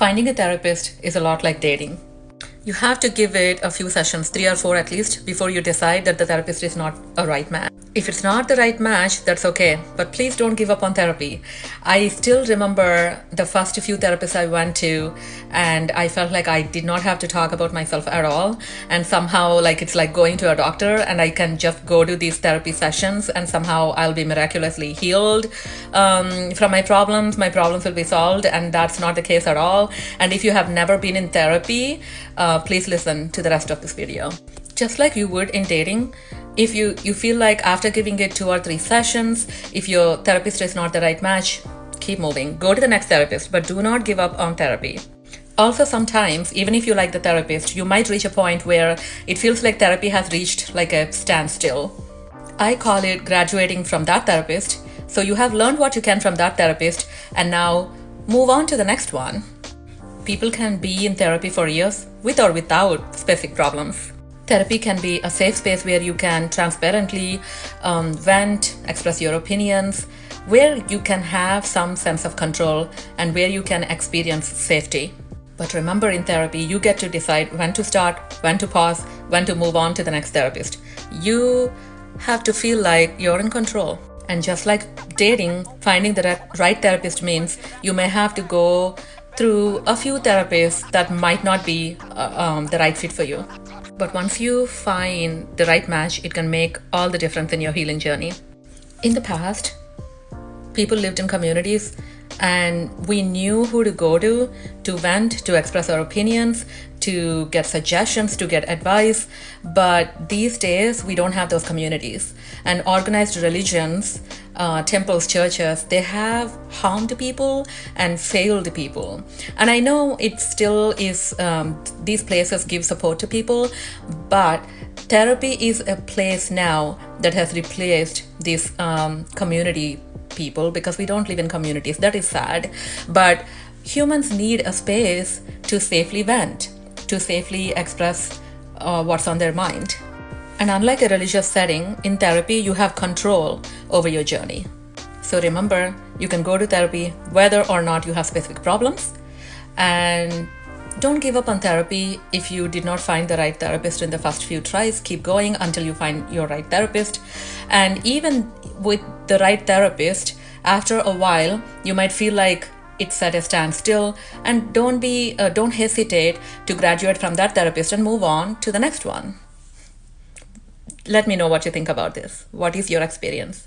Finding a therapist is a lot like dating. You have to give it a few sessions, 3 or 4 at least, before you decide that the therapist is not a right match. If it's not the right match, that's okay, but please don't give up on therapy. I still remember the first few therapists I went to, and I felt like I did not have to talk about myself at all. And somehow, like, it's like going to a doctor, and I can just go to these therapy sessions, and somehow I'll be miraculously healed from my problems. My problems will be solved, and that's not the case at all. And if you have never been in therapy, please listen to the rest of this video. Just like you would in dating, if you feel like after giving it 2 or 3 sessions, if your therapist is not the right match, keep moving. Go to the next therapist, but do not give up on therapy. Also, sometimes, even if you like the therapist, you might reach a point where it feels like therapy has reached like a standstill. I call it graduating from that therapist. So you have learned what you can from that therapist, and now move on to the next one. People can be in therapy for years with or without specific problems. Therapy can be a safe space where you can transparently vent, express your opinions, where you can have some sense of control, and where you can experience safety. But remember, in therapy, you get to decide when to start, when to pause, when to move on to the next therapist. You have to feel like you're in control. And just like dating, finding the right therapist means you may have to go through a few therapists that might not be the right fit for you. But once you find the right match, it can make all the difference in your healing journey. In the past, people lived in communities, and we knew who to go to vent, to express our opinions, to get suggestions, to get advice. But these days, we don't have those communities. And organized religions, temples, churches, they have harmed people and failed people. And I know it still is, these places give support to people, but therapy is a place now that has replaced these community people, because we don't live in communities. That is sad. But humans need a space to safely vent, to safely express what's on their mind. And unlike a religious setting, in therapy, you have control over your journey. So remember, you can go to therapy whether or not you have specific problems. And don't give up on therapy. If you did not find the right therapist in the first few tries, keep going until you find your right therapist. And even with the right therapist, after a while, you might feel like it's at a standstill, and don't hesitate to graduate from that therapist and move on to the next one. Let me know what you think about this. What is your experience?